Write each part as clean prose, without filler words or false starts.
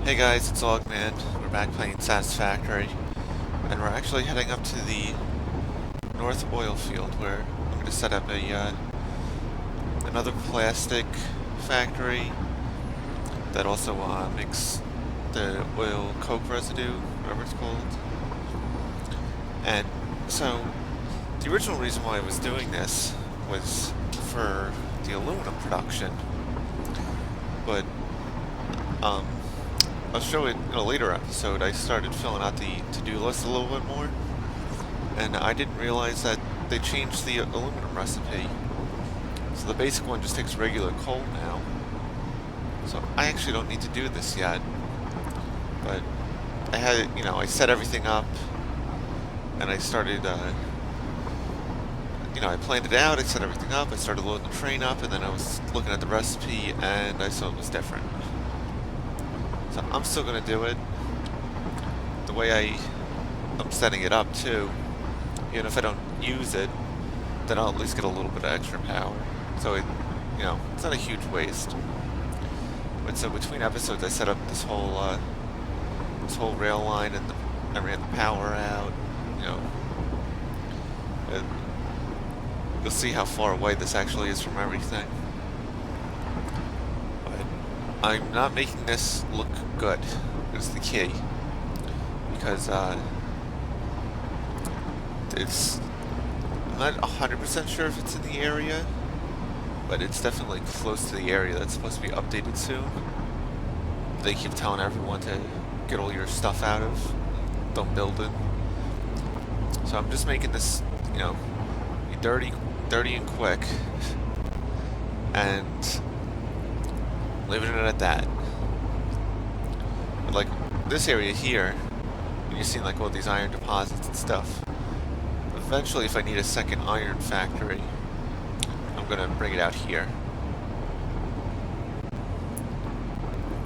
Hey guys, it's Augman. We're back playing Satisfactory, and we're actually heading up to the North Oil Field where I'm going to set up another plastic factory that also makes the oil coke residue, whatever it's called. And so, the original reason why I was doing this was for the aluminum production, but I'll show it in a later episode. I started filling out the to-do list a little bit more, and I didn't realize that they changed the aluminum recipe. So the basic one just takes regular coal now. So I actually don't need to do this yet. But I had it, I set everything up, and I started, I planned it out, I set everything up, I started loading the train up, and then I was looking at the recipe, and I saw it was different. So I'm still going to do it the way I'm setting it up too. Even if I don't use it, then I'll at least get a little bit of extra power. So it's not a huge waste. But so between episodes, I set up this whole rail line, and I ran the power out. You'll see how far away this actually is from everything. I'm not making this look good, is the key, because I'm not 100% sure if it's in the area, but it's definitely close to the area that's supposed to be updated soon. They keep telling everyone to get all your stuff out of, don't build it. So I'm just making this, dirty and quick, and leaving it at that. But like this area here, you're seeing like all these iron deposits and stuff. Eventually, if I need a second iron factory, I'm gonna bring it out here.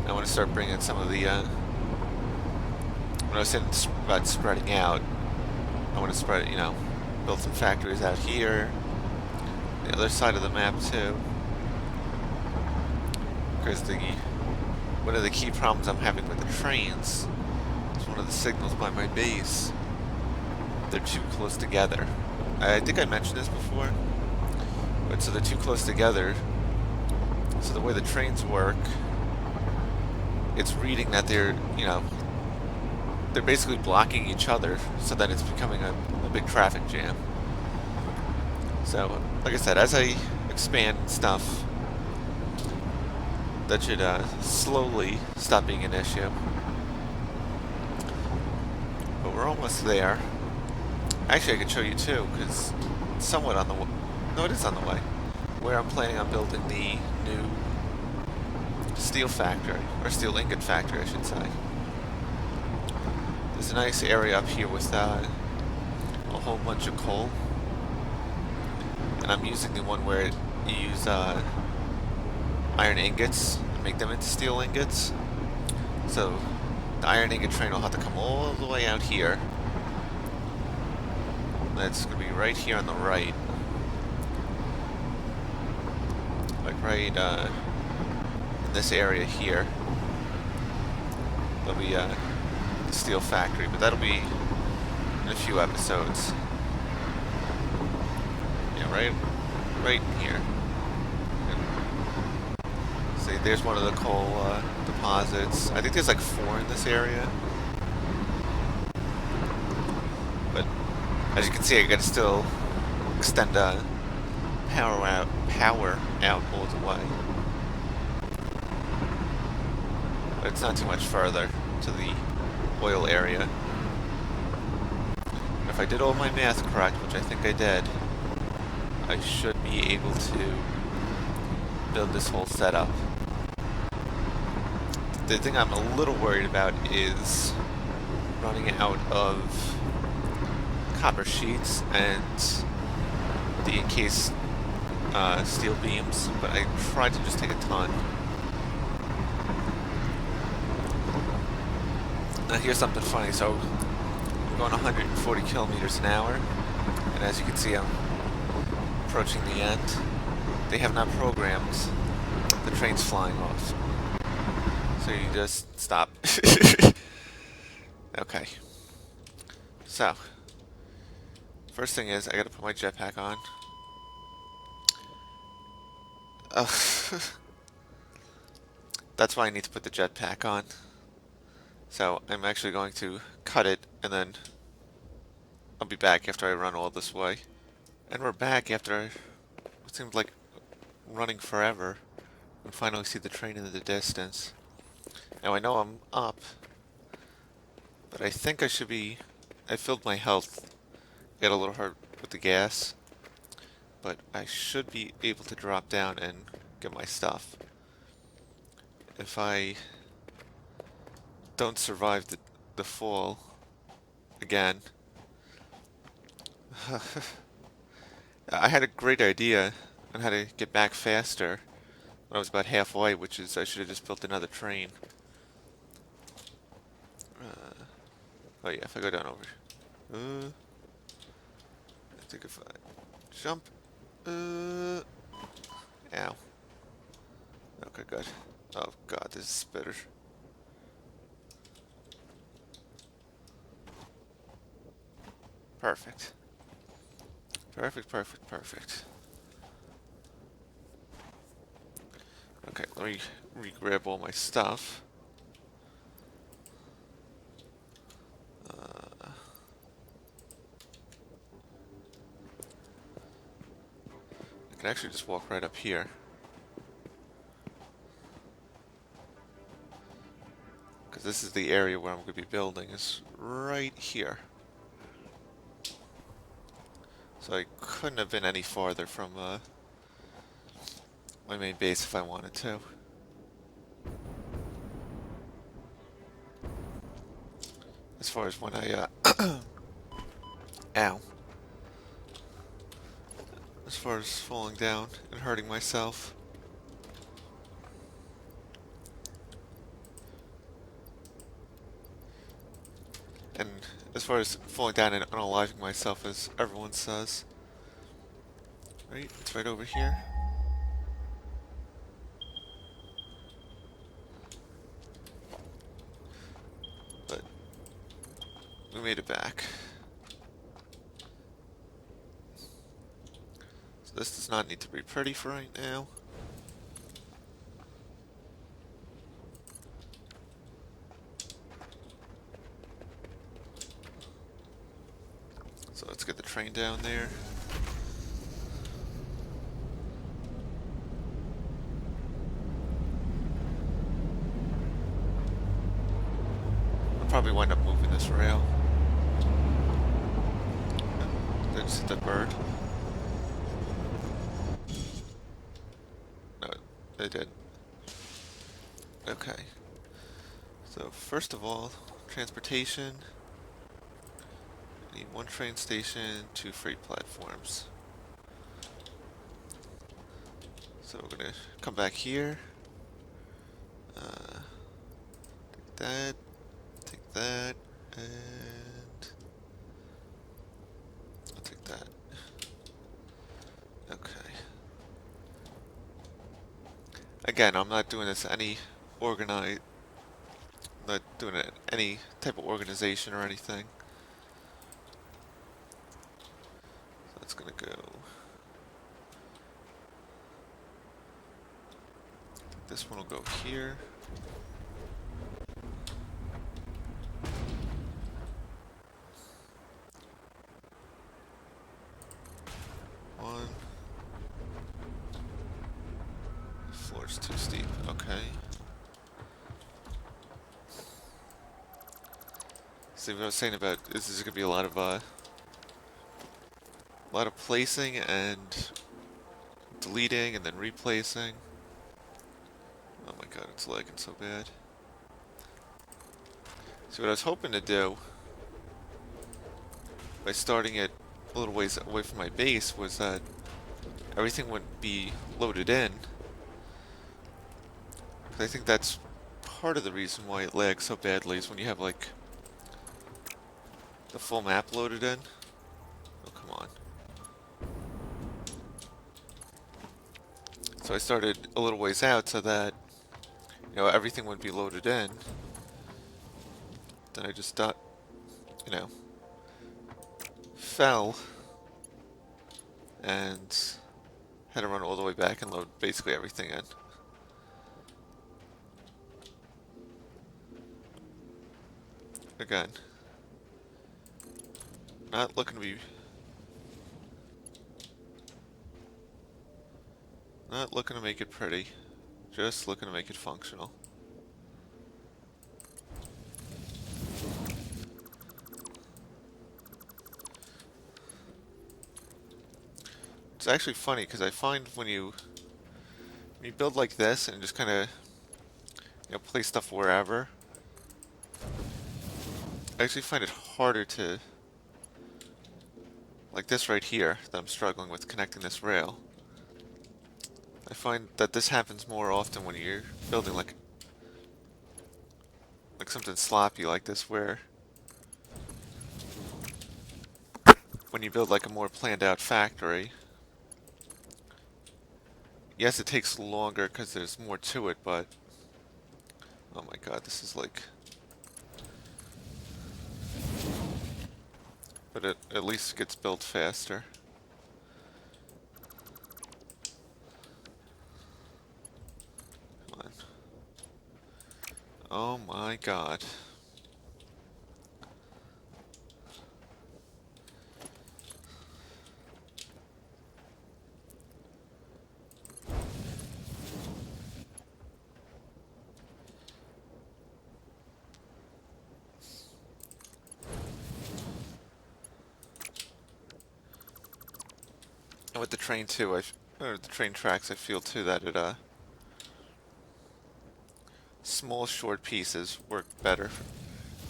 I want to start bringing some of the. When I was saying about spreading out, I want to spread, build some factories out here, the other side of the map too. Because one of the key problems I'm having with the trains is one of the signals by my base. They're too close together. I think I mentioned this before, but so they're too close together. So the way the trains work, it's reading that they're basically blocking each other, so that it's becoming a big traffic jam. So, like I said, as I expand stuff, that should slowly stop being an issue. But we're almost there. Actually, I could show you too, because it's somewhat on the way. No, it is on the way. Where I'm planning on building the new steel factory, or steel ingot factory, I should say. There's a nice area up here with a whole bunch of coal. And I'm using the one where you use iron ingots and make them into steel ingots. So the iron ingot train will have to come all the way out here. That's going to be right here on the right. Like right in this area here. There'll be the steel factory, but that'll be in a few episodes. Yeah, right in here. See, there's one of the coal deposits. I think there's like 4 in this area. But as you can see, I gotta still extend power out all the way. But it's not too much further to the oil area. And if I did all my math correct, which I think I did, I should be able to build this whole setup. The thing I'm a little worried about is running out of copper sheets and the encased steel beams, but I tried to just take a ton. Now here's something funny. So I'm going 140 kilometers an hour, and as you can see, I'm approaching the end. They have not programmed the trains flying off. So you just stop. Okay. So, first thing is, I gotta put my jetpack on. Uh, that's why I need to put the jetpack on. So, I'm actually going to cut it, and then I'll be back after I run all this way. And we're back after what seemed like running forever. And finally see the train in the distance. Now I know I'm up, but I think I should be... I filled my health. Got a little hurt with the gas. But I should be able to drop down and get my stuff. If I don't survive the fall again. I had a great idea on how to get back faster when I was about halfway, which is I should have just built another train. Oh yeah, if I go down over. I think if I jump. Ow. Okay, good. Oh god, this is better. Perfect. Perfect, perfect, perfect. Okay, let me re-grab all my stuff. I can actually just walk right up here. Because this is the area where I'm going to be building, is right here. So I couldn't have been any farther from my main base if I wanted to. As far as when I, ow. As far as falling down and hurting myself. And as far as falling down and unaliving myself, as everyone says. Right, it's right over here. But we made it back. So this does not need to be pretty for right now. So let's get the train down there. I'll probably wind up moving this rail. Did I just hit that bird? No, they did. Okay. So first of all, transportation. I need one train station, 2 freight platforms. So we're gonna come back here. Take that, and I'll take that. Okay. Again, I'm not doing this any not doing it any type of organization or anything. So that's gonna go. This one will go here. One. The floor's too steep. Okay. See what I was saying about this is gonna be a lot of placing and deleting and then replacing. Oh my god, it's lagging so bad. See what I was hoping to do by starting it a little ways away from my base was that everything would be loaded in. 'Cause I think that's part of the reason why it lags so badly is when you have like the full map loaded in. Oh, come on. So I started a little ways out so that everything would be loaded in. Then I just you know, fell and had to run all the way back and load basically everything in. Again, not looking to be, not looking to make it pretty, just looking to make it functional. It's actually funny because I find when you build like this and just kind of place stuff wherever, I actually find it harder to, like this right here that I'm struggling with connecting this rail. I find that this happens more often when you're building like something sloppy like this, where when you build like a more planned out factory, yes, it takes longer because there's more to it, but oh my god, this is like, but it at least gets built faster. Come on. Oh my god. And with the train too, or the train tracks, I feel too that small short pieces work better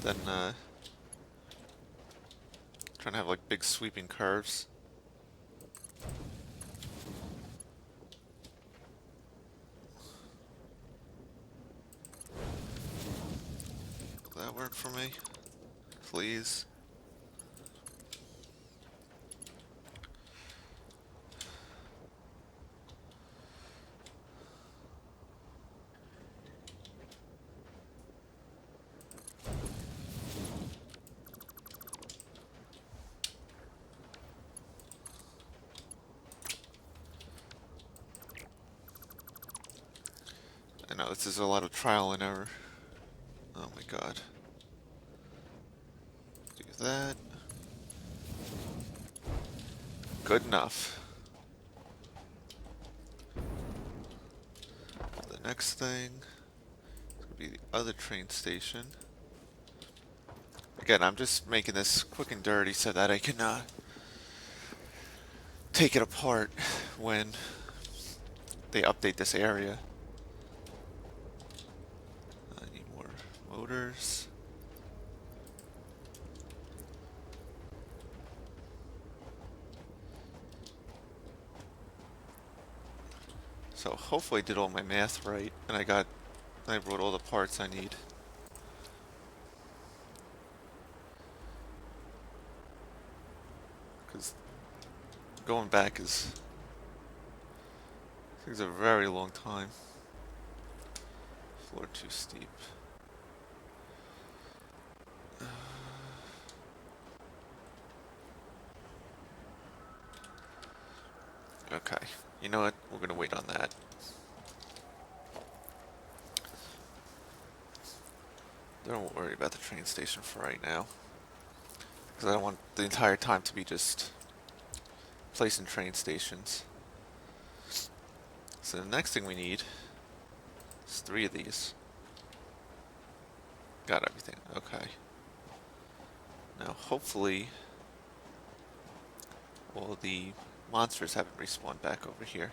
than trying to have like big sweeping curves. Will that work for me? Please? I know this is a lot of trial and error. Oh my god. Do that. Good enough. The next thing is going to be the other train station. Again, I'm just making this quick and dirty so that I can take it apart when they update this area. I need more motors. So hopefully I did all my math right, and I wrote all the parts I need. Because going back is takes a very long time. Floor too steep. Okay, you know what? We're gonna wait on that. Don't worry about the train station for right now, because I don't want the entire time to be just placing train stations. So the next thing we need is 3 of these. Got everything. Okay. Now hopefully all the monsters haven't respawned back over here.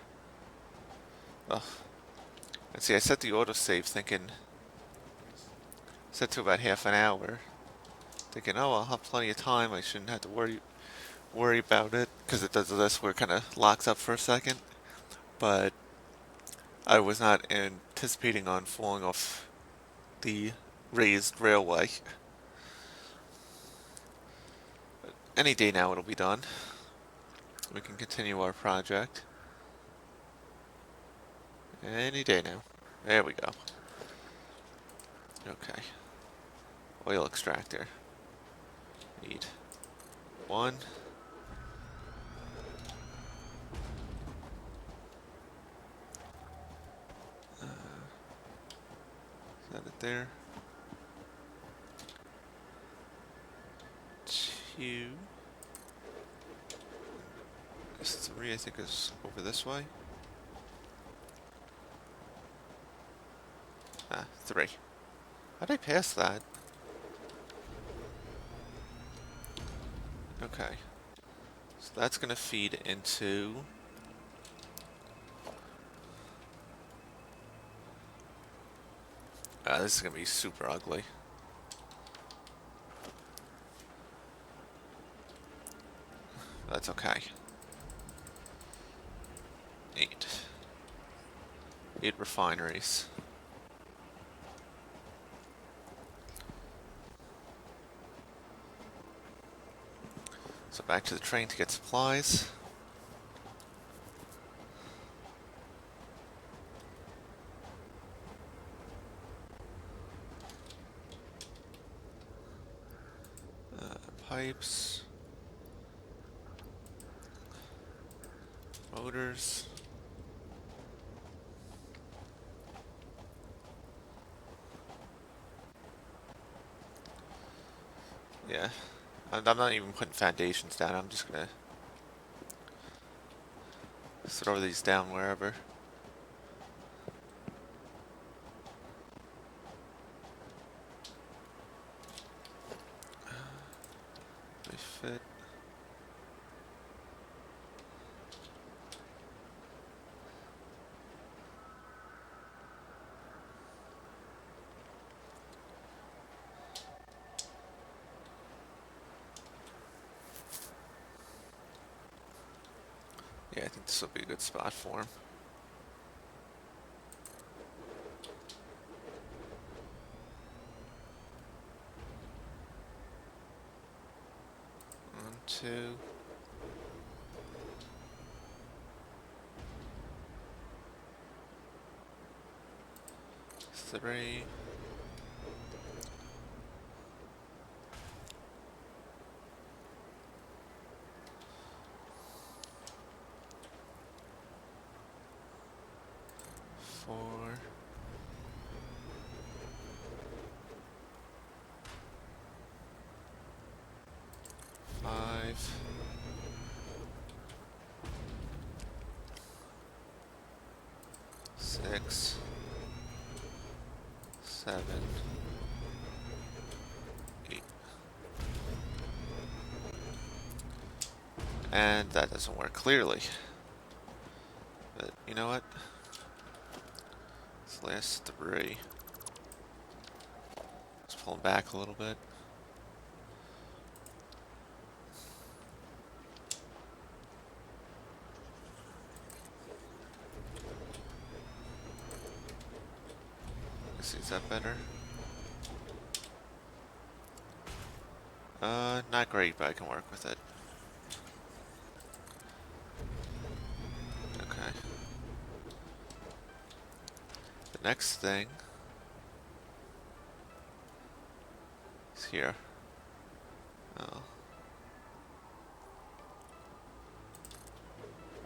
Ugh. And see, I set the autosave thinking, set to about half an hour, thinking, oh, I'll have plenty of time. I shouldn't have to worry about it, because it does this where it kind of locks up for a second. But I was not anticipating on falling off the raised railway. But any day now it'll be done. We can continue our project. Any day now. There we go. Okay. Oil extractor. Need one. Is that it there? Two. This three, I think, is over this way. Ah, three. How'd I pass that? Okay. So that's gonna feed into... this is gonna be super ugly. That's okay. 8. 8 refineries. So back to the train to get supplies. Pipes. Motors. Yeah. I'm not even putting foundations down. I'm just gonna throw these down wherever. They fit. Yeah, I think this will be a good spot for him. One, two. Three. Four. Five. Six. Seven. Eight. And that doesn't work clearly. But you know what? This last three. Let's pull them back a little bit. Let's see, is that better? Not great, but I can work with it. Okay. The next thing is here. Oh.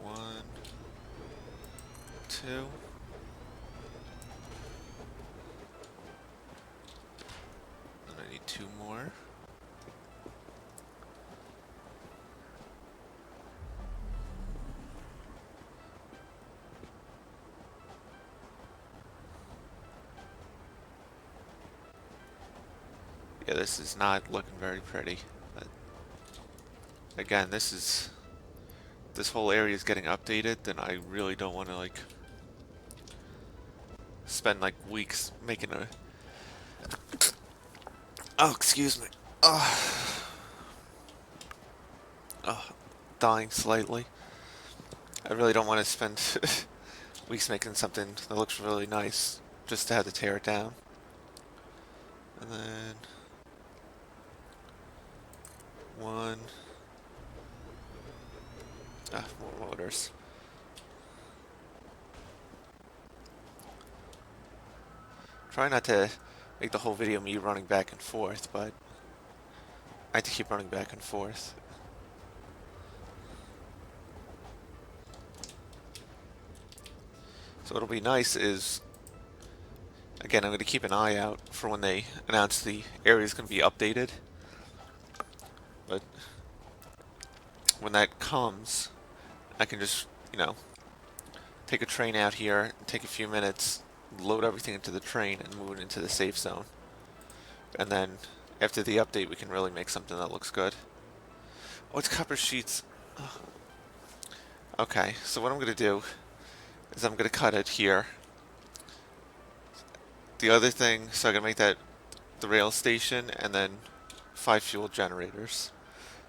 One, two. And I need two more. Yeah, this is not looking very pretty. But again, this whole area is getting updated, and I really don't want to like spend like weeks making a... Oh, excuse me. Oh, oh, dying slightly. I really don't want to spend weeks making something that looks really nice just to have to tear it down. And then one. More motors. Try not to make the whole video me running back and forth, but I have to keep running back and forth. So what'll be nice is, again, I'm going to keep an eye out for when they announce the area is going to be updated. But when that comes, I can just, take a train out here, take a few minutes, load everything into the train, and move it into the safe zone. And then, after the update, we can really make something that looks good. Oh, it's copper sheets. Oh. Okay, so what I'm going to do is I'm going to cut it here. The other thing, so I'm going to make that the rail station, and then 5 fuel generators.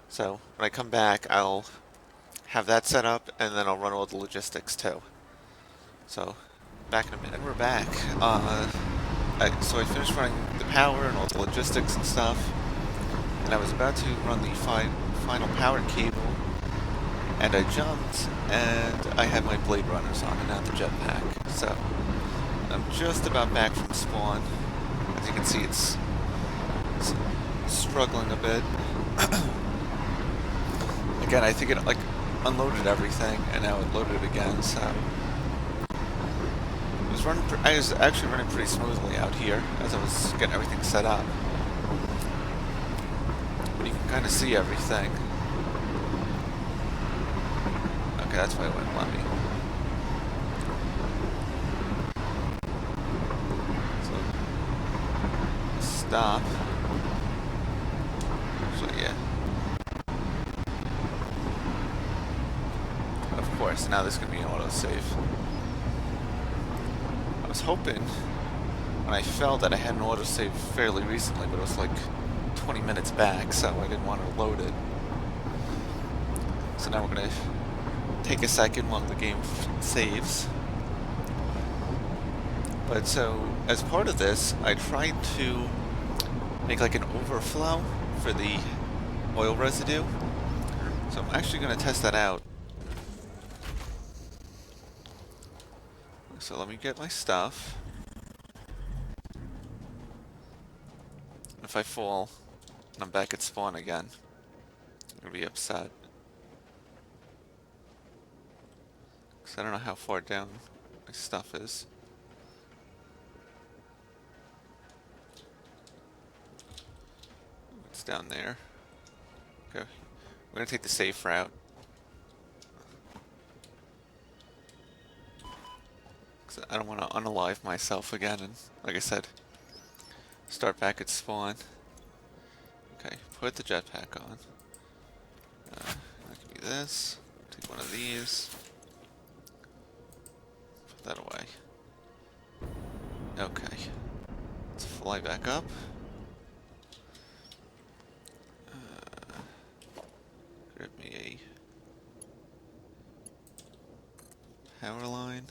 So when I come back, I'll have that set up, and then I'll run all the logistics too. So back in a minute. And we're back. So I finished running the power and all the logistics and stuff, and I was about to run the final power cable, and I jumped, and I had my blade runners on and not the jetpack. So I'm just about back from spawn. As you can see, it's struggling a bit. Again, I think it unloaded everything, and now it loaded again. So I was actually running pretty smoothly out here as I was getting everything set up. But you can kind of see everything. Okay, that's why it wouldn't let me. So stop. So yeah. Of course, now there's gonna be an autosave. I was hoping when I fell that I had an autosave fairly recently, but it was like 20 minutes back, so I didn't want to load it. So now we're gonna take a second while the game saves. But so, as part of this, I tried to make like an overflow for the oil residue. So I'm actually going to test that out. So let me get my stuff. If I fall and I'm back at spawn again, I'm going to be upset. Because I don't know how far down my stuff is. It's down there. Okay. We're going to take the safe route. Because I don't want to unalive myself again and, like I said, start back at spawn. Okay, put the jetpack on. That could be this. Take one of these. Put that away. Okay. Let's fly back up. Grab me a power line.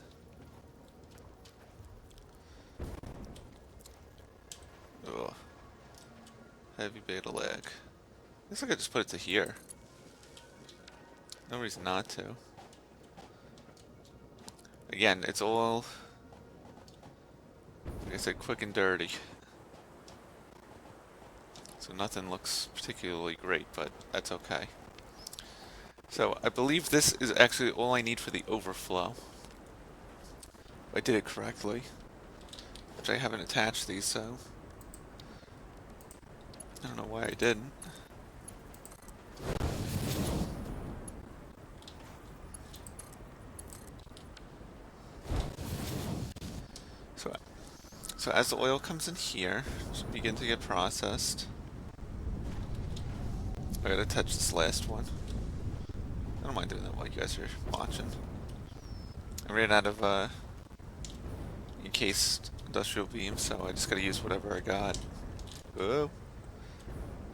Ugh. Heavy beta lag. Looks like I just put it to here. No reason not to. Again, it's all, like I said, quick and dirty. So nothing looks particularly great, but that's okay. So I believe this is actually all I need for the overflow. I did it correctly. Which I haven't attached these, so I don't know why I didn't. So as the oil comes in here, it should begin to get processed. I gotta touch this last one. I don't mind doing that while you guys are watching. I ran out of encased industrial beams, so I just gotta use whatever I got. Oh,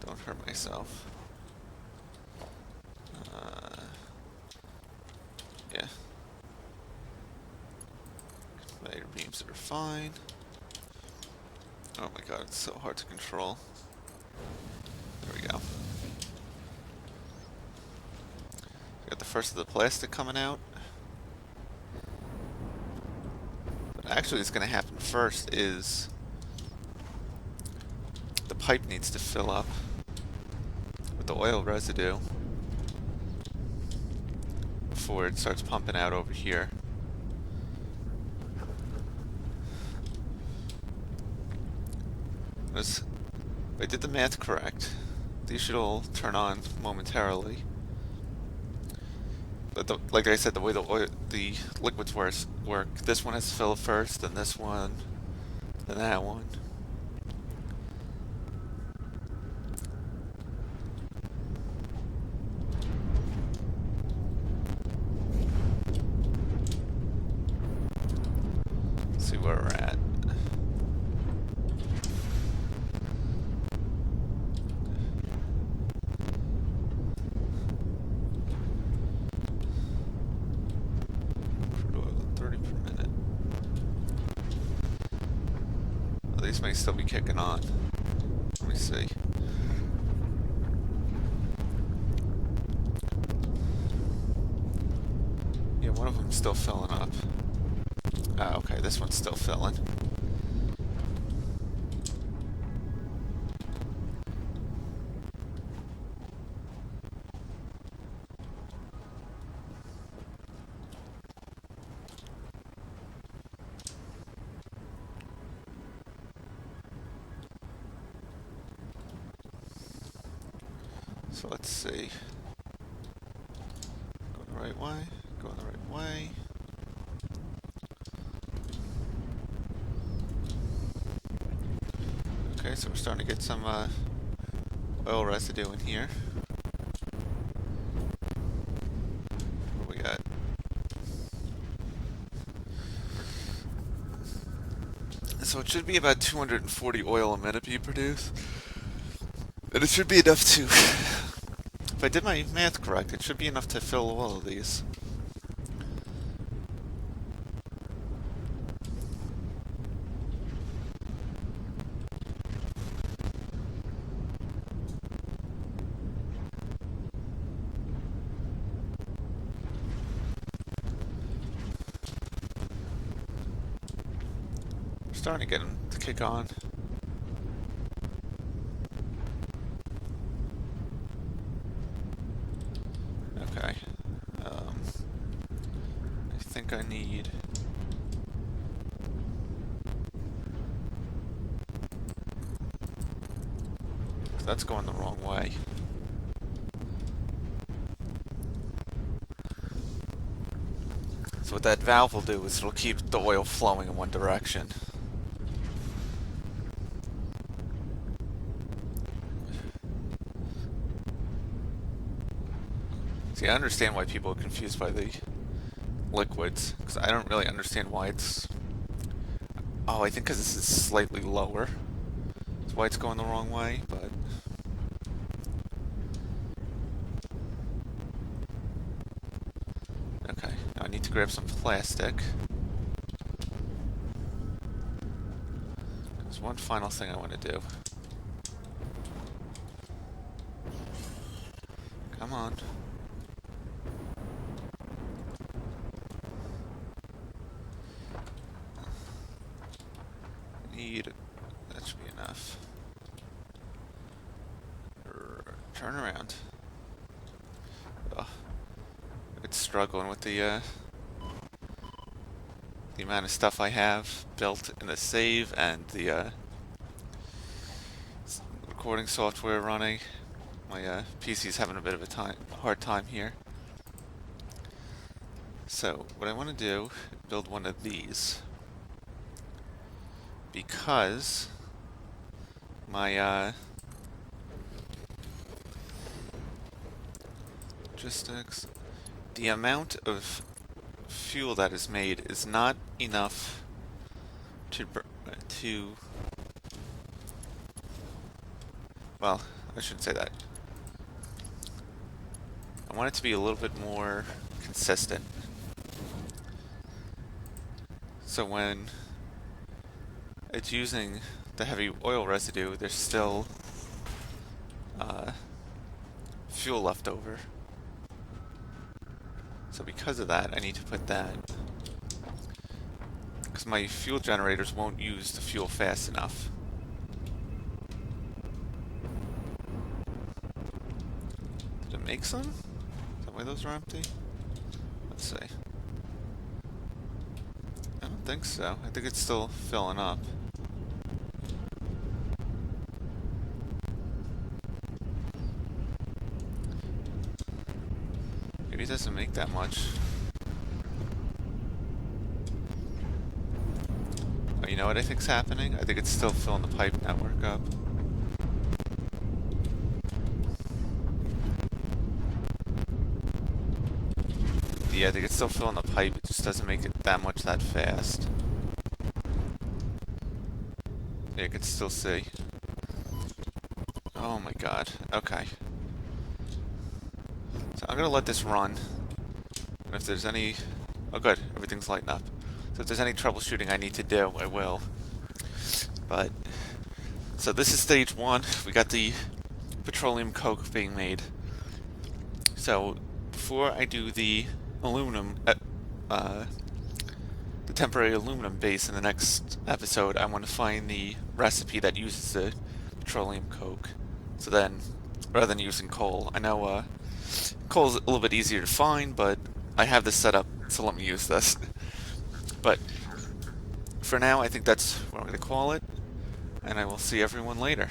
don't hurt myself. Yeah. Conveyor beams that are fine. Oh my god, it's so hard to control. There we go. Got the first of the plastic coming out. But actually what's going to happen first is pipe needs to fill up with the oil residue before it starts pumping out over here. If I did the math correct, these should all turn on momentarily. But like I said, the way the liquids work, this one has to fill up first, then this one, then that one. Let's see where we're at. Crude oil at 30 per minute. Well, these may still be kicking on. Let me see. Yeah, one of them's still filling up. Ah, okay, this one's still filling. So let's see. Going the right way, going the right way. Okay, so we're starting to get some oil residue in here. What do we got? So it should be about 240 oil a minute be produced. And it should be enough to, if I did my math correct, it should be enough to fill all of these. We're starting to get them to kick on. Okay. I think I need... That's going the wrong way. So what that valve will do is it'll keep the oil flowing in one direction. See, I understand why people are confused by the liquids, because I don't really understand why it's... Oh, I think because this is slightly lower. That's why it's going the wrong way, but... Okay, now I need to grab some plastic. There's one final thing I want to do. Come on. That should be enough. Turn around. Oh, it's struggling with the amount of stuff I have built in the save and the recording software running. My PC's having a bit of a hard time here. So what I want to do is build one of these, because my logistics, the amount of fuel that is made is not enough to well, I shouldn't say that. I want it to be a little bit more consistent. So when it's using the heavy oil residue, there's still fuel left over. So because of that, I need to put that, because my fuel generators won't use the fuel fast enough. Did it make some? Is that why those are empty? Let's see. I don't think so. I think it's still filling up. Maybe it doesn't make that much. Oh, you know what I think's happening? I think it's still filling the pipe network up. Yeah, I think it's still filling the pipe. It just doesn't make it that much that fast. Yeah, I can still see. Oh my god. Okay. So I'm gonna let this run. And if there's any... Oh good, everything's lighting up. So if there's any troubleshooting I need to do, I will. But... So this is stage one. We got the petroleum coke being made. So before I do the aluminum... the temporary aluminum base in the next episode, I want to find the recipe that uses the petroleum coke. So then, rather than using coal, I know coal's a little bit easier to find, but I have this set up, so let me use this. But for now, I think that's what I'm going to call it, and I will see everyone later.